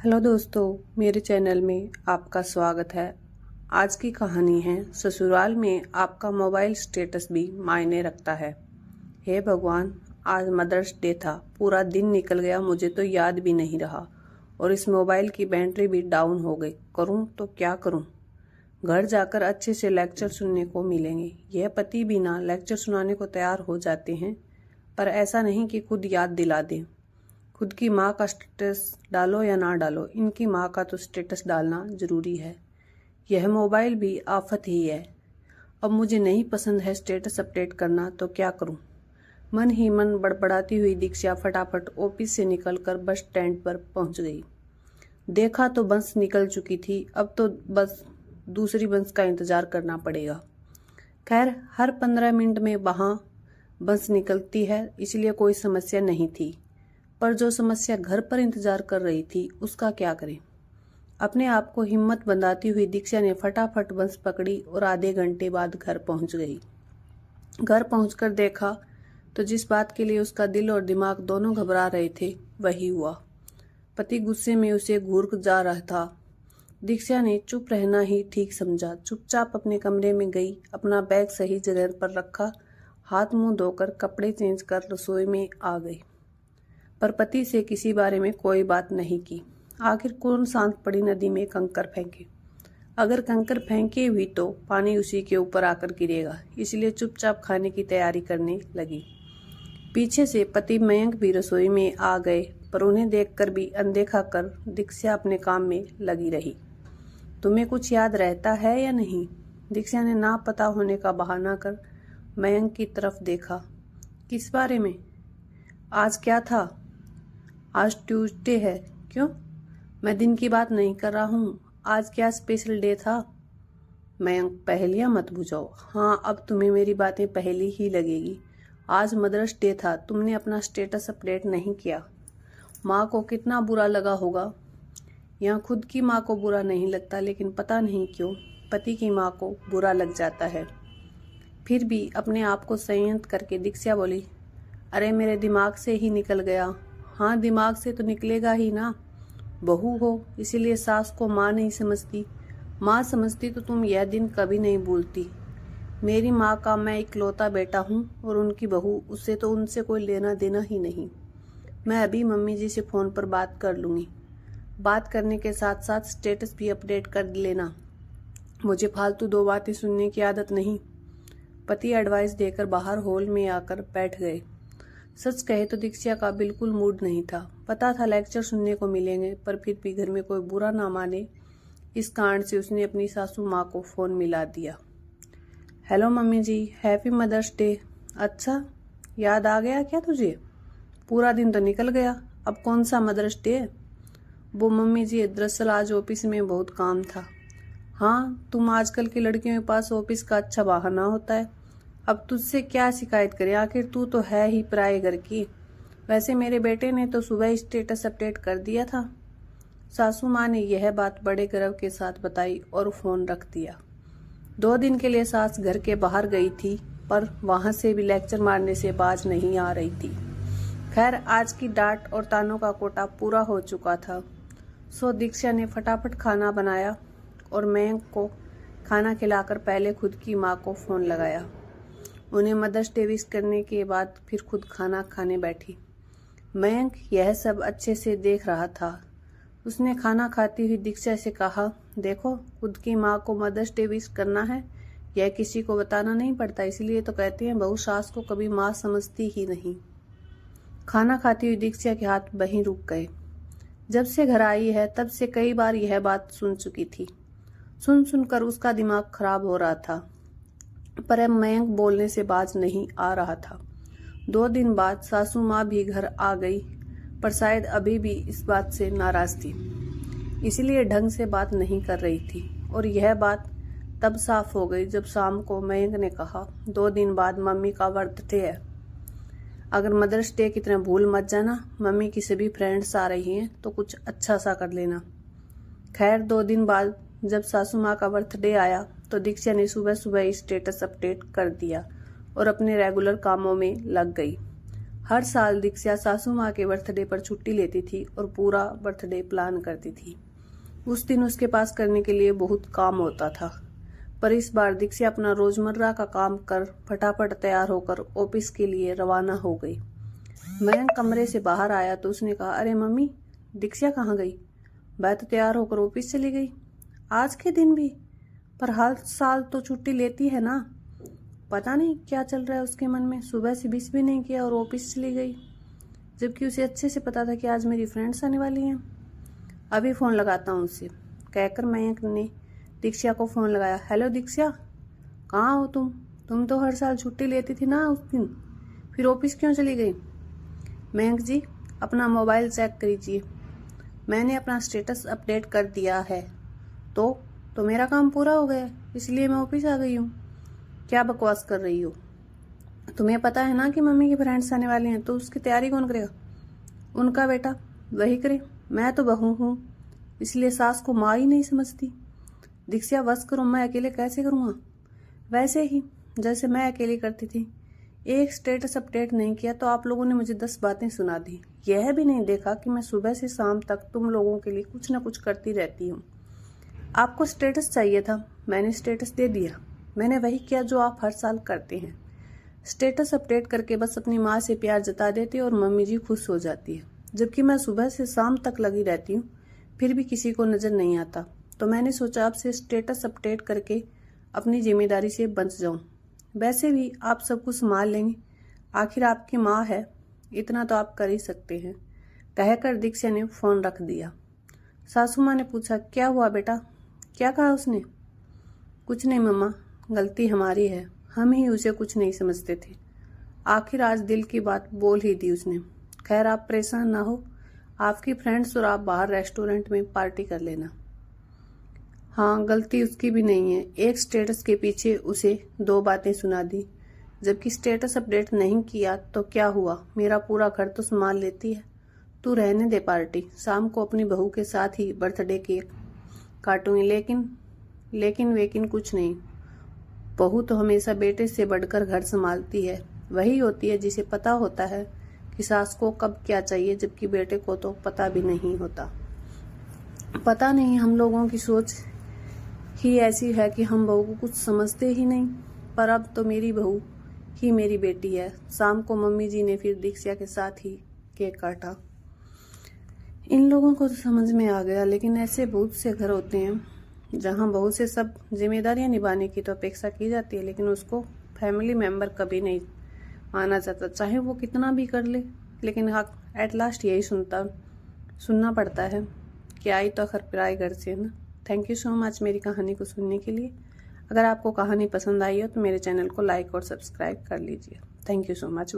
Hello दोस्तों, मेरे channel में आपका स्वागत है। आज की कहानी है ससुराल में आपका मोबाइल स्टेटस भी मायने रखता है। हे भगवान, आज मदर्स डे था, पूरा दिन निकल गया, मुझे तो याद भी नहीं रहा और इस मोबाइल की बैटरी भी डाउन हो गई। करूं तो क्या करूं? घर जाकर अच्छे से लेक्चर सुनने को मिलेंगे। यह पति भी ना लेक्चर सुनाने को तैयार हो जाते हैं, पर ऐसा नहीं कि खुद याद दिला दें। खुद की माँ का स्टेटस डालो या ना डालो, इनकी माँ का तो स्टेटस डालना जरूरी है। यह मोबाइल भी आफत ही है। अब मुझे नहीं पसंद है स्टेटस अपडेट करना, तो क्या करूं? मन ही मन बड़बड़ाती हुई दीक्षा फटाफट ऑफिस से निकलकर बस स्टैंड पर पहुंच गई। देखा तो बस निकल चुकी थी, अब तो बस दूसरी बस का इंतजार करना पड़ेगा। खैर, हर 15 मिनट में वहां बस निकलती है, इसलिए कोई समस्या नहीं थी। पर जो समस्या घर पर इंतजार कर रही थी, उसका क्या करें? अपने आप को हिम्मत बंधाती हुई दीक्षा ने फटाफट बस पकड़ी और आधे घंटे बाद घर पहुंच गई। घर पहुंचकर देखा तो जिस बात के लिए उसका दिल और दिमाग दोनों घबरा रहे थे, वही हुआ। पति गुस्से में उसे घूर जा रहा था। दीक्षा ने चुप रहना ही ठीक समझा। चुपचाप अपने कमरे में गई, अपना बैग सही जगह पर रखा, हाथ मुंह धोकर कपड़े चेंज कर रसोई में आ गई। पर पति से किसी बारे में कोई बात नहीं की। आखिर कौन शांत पड़ी नदी में कंकर फेंके? अगर कंकर फेंके हुई तो पानी उसी के ऊपर आकर गिरेगा, इसलिए चुपचाप खाने की तैयारी करने लगी। पीछे से पति मयंक भी रसोई में आ गए, पर उन्हें देखकर भी अनदेखा कर दीक्षा अपने काम में लगी रही। तुम्हें कुछ याद रहता है या नहीं? दीक्षा ने ना पता होने का बहाना कर मयंक की तरफ देखा। किस बारे में? आज क्या था? आज ट्यूसडे है। क्यों? मैं दिन की बात नहीं कर रहा हूँ। आज क्या स्पेशल डे था? मयंक, पहेलियां मत बुझाओ। हाँ, अब तुम्हें मेरी बातें पहेली ही लगेगी। आज मदर्स डे था, तुमने अपना स्टेटस अपडेट नहीं किया। माँ को कितना बुरा लगा होगा। यहाँ खुद की माँ को बुरा नहीं लगता, लेकिन पता नहीं क्यों पति की माँ को बुरा लग जाता है। फिर भी अपने आप को संयत करके दीक्षा बोली, अरे मेरे दिमाग से ही निकल गया। हाँ, दिमाग से तो निकलेगा ही ना। बहू हो, इसीलिए सास को माँ नहीं समझती। माँ समझती तो तुम यह दिन कभी नहीं भूलती। मेरी माँ का मैं इकलौता बेटा हूँ और उनकी बहू, उससे तो उनसे कोई लेना देना ही नहीं। मैं अभी मम्मी जी से फोन पर बात कर लूंगी। बात करने के साथ साथ स्टेटस भी अपडेट कर लेना। मुझे फालतू दो बातें सुनने की आदत नहीं। पति एडवाइस देकर बाहर हॉल में आकर बैठ गए। सच कहे तो दीक्षा का बिल्कुल मूड नहीं था। पता था लेक्चर सुनने को मिलेंगे, पर फिर भी घर में कोई बुरा ना माने, इस कारण से उसने अपनी सासू माँ को फोन मिला दिया। हेलो मम्मी जी, हैप्पी मदर्स डे। अच्छा, याद आ गया क्या तुझे? पूरा दिन तो निकल गया, अब कौन सा मदर्स डे? वो मम्मी जी, दरअसल आज ऑफिस में बहुत काम था। हाँ, तुम आजकल की लड़कियों के पास ऑफिस का अच्छा बहाना होता है। अब तुझसे क्या शिकायत करें, आखिर तू तो है ही पराये घर की। वैसे मेरे बेटे ने तो सुबह ही स्टेटस अपडेट कर दिया था। सासू माँ ने यह बात बड़े गर्व के साथ बताई और फोन रख दिया। 2 दिन के लिए सास घर के बाहर गई थी, पर वहां से भी लेक्चर मारने से बाज नहीं आ रही थी। खैर, आज की डांट और तानों का कोटा पूरा हो चुका था। सो दीक्षा ने फटाफट खाना बनाया और मयंक को खाना खिलाकर पहले खुद की माँ को फोन लगाया। उन्हें मदर्स डे विश करने के बाद फिर खुद खाना खाने बैठी। मयंक यह सब अच्छे से देख रहा था। उसने खाना खाती हुई दीक्षा से कहा, देखो, खुद की माँ को मदर्स डे विश करना है, यह किसी को बताना नहीं पड़ता, इसलिए तो कहते हैं बहू सास को कभी माँ समझती ही नहीं। खाना खाती हुई दीक्षा के हाथ वहीं रुक गए। जब से घर आई है तब से कई बार यह बात सुन चुकी थी। सुन सुनकर उसका दिमाग खराब हो रहा था, पर अब मयंक बोलने से बाज नहीं आ रहा था। 2 दिन बाद सासू माँ भी घर आ गई, पर शायद अभी भी इस बात से नाराज थी, इसलिए ढंग से बात नहीं कर रही थी। और यह बात तब साफ हो गई जब शाम को मयंक ने कहा, 2 दिन बाद मम्मी का बर्थडे है। अगर मदर्स डे की तरह भूल मत जाना, मम्मी की सभी फ्रेंड्स आ रही हैं, तो कुछ अच्छा सा कर लेना। खैर, 2 दिन बाद जब सासू माँ का बर्थडे आया तो दीक्षा ने सुबह सुबह ही स्टेटस अपडेट कर दिया और अपने रेगुलर कामों में लग गई। हर साल दीक्षा सासू माँ के बर्थडे पर छुट्टी लेती थी और पूरा बर्थडे प्लान करती थी। उस दिन उसके पास करने के लिए बहुत काम होता था, पर इस बार दीक्षा अपना रोजमर्रा का काम कर फटाफट तैयार होकर ऑफिस के लिए रवाना हो गई। मयंक कमरे से बाहर आया तो उसने कहा, अरे मम्मी, दीक्षा कहाँ गई? वह तो तैयार होकर ऑफिस चली गई। आज के दिन भी? पर हर साल तो छुट्टी लेती है ना। पता नहीं क्या चल रहा है उसके मन में, सुबह से विश भी नहीं किया और ऑफिस चली गई, जबकि उसे अच्छे से पता था कि आज मेरी फ्रेंड्स आने वाली हैं। अभी फ़ोन लगाता हूँ उससे, कहकर मयंक ने दीक्षा को फ़ोन लगाया। हेलो दीक्षा, कहाँ हो तुम तो हर साल छुट्टी लेती थी ना उस दिन, फिर ऑफिस क्यों चली गई? मयंक जी, अपना मोबाइल चेक कीजिए, मैंने अपना स्टेटस अपडेट कर दिया है। तो मेरा काम पूरा हो गया, इसलिए मैं ऑफिस आ गई हूँ। क्या बकवास कर रही हो? तुम्हें पता है ना कि मम्मी की फ्रेंड्स आने वाली हैं, तो उसकी तैयारी कौन करेगा? उनका बेटा वही करे। मैं तो बहू हूँ, इसलिए सास को माँ ही नहीं समझती। दीक्षा बस करो, मैं अकेले कैसे करूँगा? वैसे ही जैसे मैं अकेली करती थी। एक स्टेटस अपडेट नहीं किया तो आप लोगों ने मुझे 10 बातें सुना दी। यह भी नहीं देखा कि मैं सुबह से शाम तक तुम लोगों के लिए कुछ न कुछ करती रहती हूँ। आपको स्टेटस चाहिए था, मैंने स्टेटस दे दिया। मैंने वही किया जो आप हर साल करते हैं, स्टेटस अपडेट करके बस अपनी माँ से प्यार जता देती और मम्मी जी खुश हो जाती है। जबकि मैं सुबह से शाम तक लगी रहती हूँ, फिर भी किसी को नज़र नहीं आता। तो मैंने सोचा आपसे स्टेटस अपडेट करके अपनी जिम्मेदारी से बच जाऊँ। वैसे भी आप सब कुछ संभाल लेंगे, आखिर आपकी माँ है, इतना तो आप कर ही सकते हैं, कहकर दीक्षा ने फ़ोन रख दिया। सासू माँ ने पूछा, क्या हुआ बेटा, क्या कहा उसने? कुछ नहीं मम्मा, गलती हमारी है, हम ही उसे कुछ नहीं समझते थे। आखिर आज दिल की बात बोल ही दी उसने। खैर आप परेशान ना हो, आपकी फ्रेंड्स और आप बाहर रेस्टोरेंट में पार्टी कर लेना। हाँ, गलती उसकी भी नहीं है, एक स्टेटस के पीछे उसे 2 बातें सुना दी, जबकि स्टेटस अपडेट नहीं किया तो क्या हुआ, मेरा पूरा घर तो संभाल लेती है। तू रहने दे पार्टी, शाम को अपनी बहू के साथ ही बर्थडे केक काटूंगी। लेकिन कुछ नहीं, बहू तो हमेशा बेटे से बढ़कर घर संभालती है। वही होती है जिसे पता होता है कि सास को कब क्या चाहिए, जबकि बेटे को तो पता भी नहीं होता। पता नहीं हम लोगों की सोच ही ऐसी है कि हम बहू को कुछ समझते ही नहीं। पर अब तो मेरी बहू ही मेरी बेटी है। शाम को मम्मी जी ने फिर दीक्षा के साथ ही केक काटा। इन लोगों को तो समझ में आ गया, लेकिन ऐसे बहुत से घर होते हैं जहां बहू से सब जिम्मेदारियां निभाने की तो अपेक्षा की जाती है, लेकिन उसको फैमिली मेंबर कभी नहीं माना जाता, चाहे वो कितना भी कर ले। लेकिन एट लास्ट यही सुनना पड़ता है कि आई तो आखिर पराए घर से है ना। थैंक यू सो मच मेरी कहानी को सुनने के लिए। अगर आपको कहानी पसंद आई हो तो मेरे चैनल को लाइक और सब्सक्राइब कर लीजिए। Thank you so much.